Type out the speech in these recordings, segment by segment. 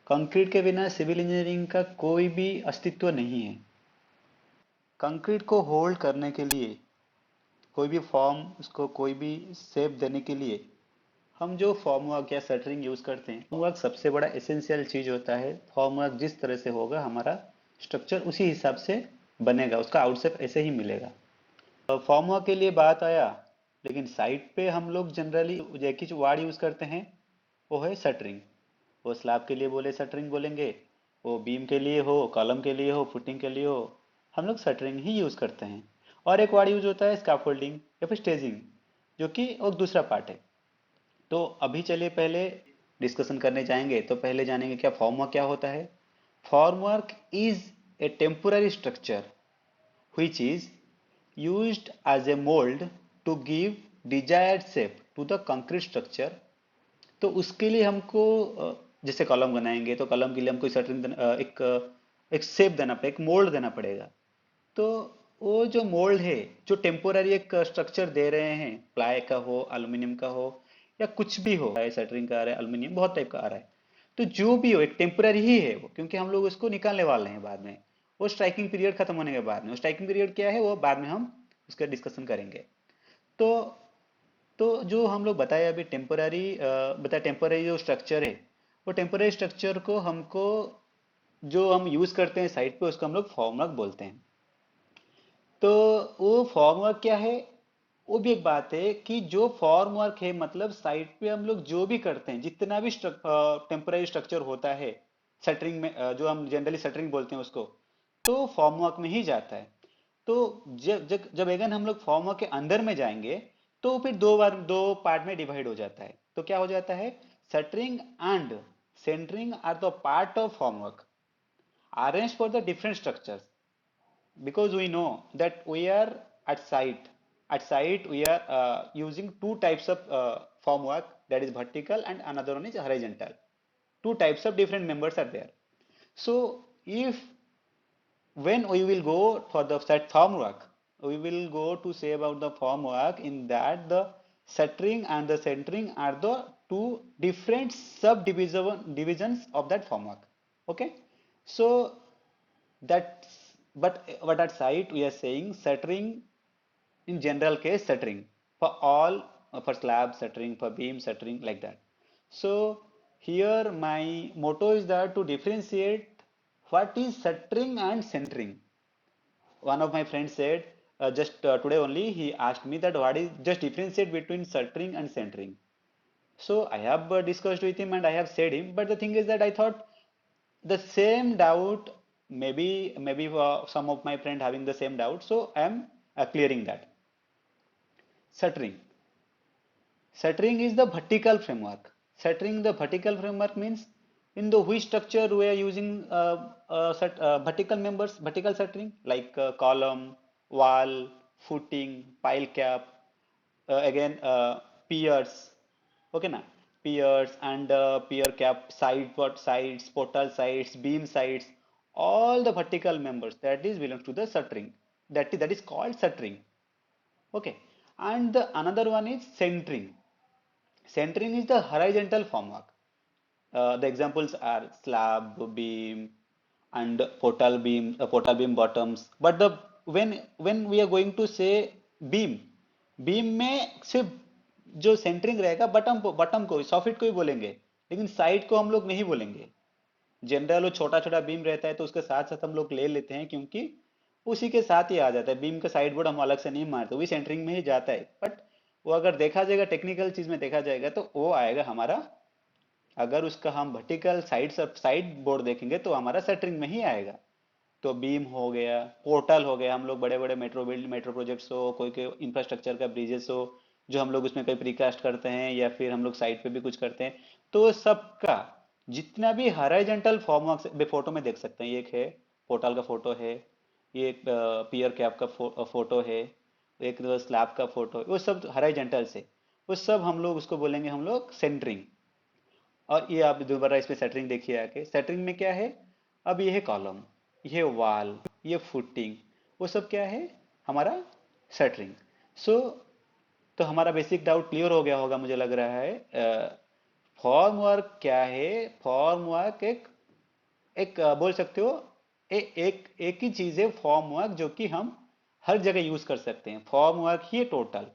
Concrete के बिना civil engineering का कोई भी अस्तित्व नहीं है। कंक्रीट को होल्ड करने के लिए, कोई भी फॉर्म, उसको कोई भी शेप देने के लिए हम जो फॉर्मवर्क या शटरिंग यूज करते हैं, फॉर्मवर्क सबसे बड़ा एसेंशियल चीज होता है। फॉर्मवर्क जिस तरह से होगा हमारा स्ट्रक्चर उसी हिसाब से बनेगा, उसका आउटसेप ऐसे ही मिलेगा। फॉर्मवर्क के लिए बात आया, लेकिन साइट पे हम लोग जनरली एक ही वर्ड यूज करते हैं, वो है शटरिंग। वो स्लैब के लिए बोले शटरिंग बोलेंगे, वो बीम के लिए हो, कॉलम के लिए हो, फुटिंग के लिए हो, हम लोग शटरिंग ही यूज करते हैं। और एक वर्ड यूज होता है स्कैफोल्डिंग या फिर स्टेजिंग, जो कि और दूसरा पार्ट है। तो अभी चलिए पहले डिस्कशन करने जाएंगे तो पहले जानेंगे क्या फॉर्मवर्क क्या होता है। Formwork is a temporary structure which is used as a mold to give desired shape to the concrete structure। तो उसके लिए हमको जैसे कॉलम बनाएंगे तो कॉलम के लिए हमको सर्टेन एक शेप देना पड़ेगा, एक मोल्ड देना पड़ेगा। तो वो जो मोल्ड है, जो टेम्पोररी एक स्ट्रक्चर दे रहे हैं, प्लाई का हो, एल्यूमिनियम का हो, या कुछ भी हो, शटरिंग का आ रहा है, एल्यूमिनियम बहुत टाइप का आ रहा है, तो जो भी हो एक टेम्पोररी ही है वो, क्योंकि हम लोग उसको निकालने वाले हैं बाद में। वो स्ट्राइकिंग पीरियड खत्म होने के बाद में, वो स्ट्राइकिंग पीरियड क्या है वो बाद में हम उसका डिस्कशन करेंगे। तो जो हम लोग बताए अभी टेम्पोररी, बताए टेम्पोररी जो स्ट्रक्चर है, वो टेम्पोररी स्ट्रक्चर को हमको जो हम यूज करते हैं साइट पे उसको हम लोग फॉर्मवर्क बोलते हैं। तो वो फॉर्म वर्क क्या है, वो भी एक बात है कि जो फॉर्म वर्क है मतलब साइट पे हम लोग जो भी करते हैं, जितना भी टेम्पररी स्ट्रक्चर होता है शटरिंग में, जो हम जनरली शटरिंग बोलते हैं उसको, तो फॉर्म वर्क में ही जाता है। तो जब अगेन हम लोग फॉर्म वर्क के अंदर में जाएंगे तो फिर दो पार्ट में डिवाइड हो जाता है। तो क्या हो जाता है, shuttering and centering are the part of form work arrange for the different structures, because we know that we are at site we are using two types of formwork, that is vertical and another one is horizontal. Two types of different members are there. So if when we will go for the set formwork, we will go to say about the formwork, in that the centering and the centering are the two different subdivisions of that formwork. Okay, so that's, but at site we are saying shuttering, in general case shuttering for all, for slab shuttering, for beam shuttering, like that. So here my motto is that to differentiate what is shuttering and centering. One of my friends said, just today only he asked me that what is, just differentiate between shuttering and centering. So I have discussed with him and I have said him, but the thing is that I thought the same doubt, maybe some of my friend having the same doubt, so I am clearing that. Shuttering. Shuttering is the vertical framework. Shuttering, the vertical framework means in the which structure we are using vertical members, vertical shuttering, like column, wall, footing, pile cap, again piers, okay na, piers and pier cap, sides, portal sides, beam sides, all the vertical members that is belongs to the shuttering. That is called shuttering. Okay, and the another one is centering. Centering is the horizontal formwork. The examples are slab beam and portal beam bottoms. But the when we are going to say beam, beam में सिर्फ जो centering रहेगा button को, button को, soffit को ही बोलेंगे, लेकिन side को हम लोग नहीं बोलेंगे। जनरल वो छोटा छोटा बीम रहता है तो उसके साथ साथ हम लोग ले लेते हैं, क्योंकि उसी के साथ ही आ जाता है। बीम का साइड बोर्ड हम अलग से नहीं मारते, वही सेंटरिंग में ही जाता है। बट वो अगर देखा जाएगा, टेक्निकल चीज में देखा जाएगा, तो वो आएगा हमारा, अगर उसका हम वर्टिकल साइड बोर्ड देखेंगे तो हमारा सेंटरिंग में ही आएगा। तो बीम हो गया, पोर्टल हो गया, हम लोग बड़े बड़े मेट्रो प्रोजेक्ट्स हो, कोई कोई इंफ्रास्ट्रक्चर का ब्रिजेस हो, जो हम लोग उसमें कोई प्रीकास्ट करते हैं या फिर हम लोग साइट पे भी कुछ करते हैं, तो सबका जितना भी हॉरिजॉन्टल फॉर्मवर्क फोटो में देख सकते हैं। ये एक है पोर्टल का फोटो है, ये एक पियर कैप का फोटो है, एक स्लैब का फोटो है, वो सब हॉरिजॉन्टल से, वो सब हम लोग उसको बोलेंगे हम लोग सेंटरिंग। और ये आप दोबारा इसमें सेटरिंग देखिए आके, सेटरिंग में क्या है, अब ये है कॉलम, ये वाल, ये फुटिंग, वो सब क्या है हमारा सेटरिंग। सो तो हमारा बेसिक डाउट क्लियर हो गया होगा मुझे लग रहा है। फॉर्म वर्क क्या है, फॉर्म वर्क एक एक बोल सकते हो एक ही चीज है फॉर्म वर्क, जो कि हम हर जगह यूज कर सकते हैं। फॉर्म वर्क ही है टोटल।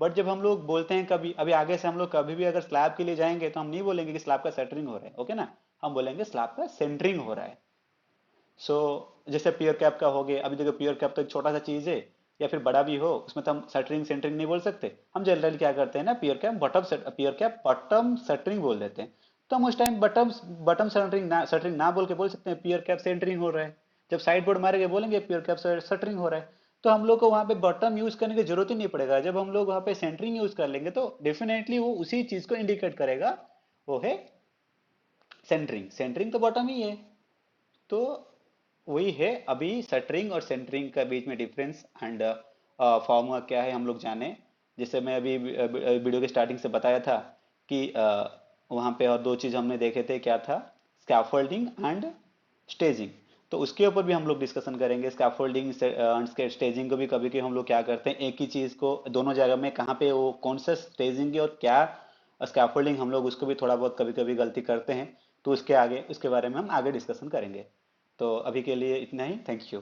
बट जब हम लोग बोलते हैं कभी, अभी आगे से हम लोग कभी भी अगर स्लैब के लिए जाएंगे तो हम नहीं बोलेंगे कि स्लैब का शटरिंग हो रहा है, ओके ना, हम बोलेंगे स्लैब का सेंटरिंग हो रहा है। सो जैसे पियर कैप का हो गया, अभी देखो पियर कैप तो एक छोटा सा चीज है, या फिर बड़ा भी हो, उसमें तो हम शटरिंग सेंटरिंग नहीं बोल सकते। हम जनरली क्या करते हैं ना, पियर कैप बॉटम शटरिंग बोल देते हैं। तो हम उस टाइम बटम बटम शटरिंग ना बोल के बोल सकते हैं पियर कैप सेंटरिंग हो रहा है। जब साइड बोर्ड मारेंगे बोलेंगे पियर कैप शटरिंग हो रहा है। तो हम लोग को वहां पे बटम यूज करने की जरूरत ही नहीं पड़ेगा। जब हम लोग वहां पे सेंटरिंग यूज कर लेंगे तो डेफिनेटली वो उसी चीज को इंडिकेट करेगा, वो है सेंटरिंग। सेंटरिंग तो बटम ही है। तो वही है, अभी शटरिंग और सेंटरिंग का बीच में डिफरेंस एंड फॉर्मूला क्या है हम लोग जाने। जैसे मैं अभी वीडियो के स्टार्टिंग से बताया था कि वहाँ पे और दो चीज़ हमने देखे थे, क्या था, स्कैफोल्डिंग एंड स्टेजिंग। तो उसके ऊपर भी हम लोग डिस्कशन करेंगे। स्कैफोल्डिंग एंड स्टेजिंग को भी कभी कभी हम लोग क्या करते हैं, एक ही चीज़ को दोनों जगह में कहाँ पे वो कौन सा स्टेजिंग है और क्या स्कैफोल्डिंग, हम लोग उसको भी थोड़ा बहुत कभी कभी गलती करते हैं। तो उसके आगे उसके बारे में हम आगे डिस्कशन करेंगे। तो अभी के लिए इतना ही, थैंक यू।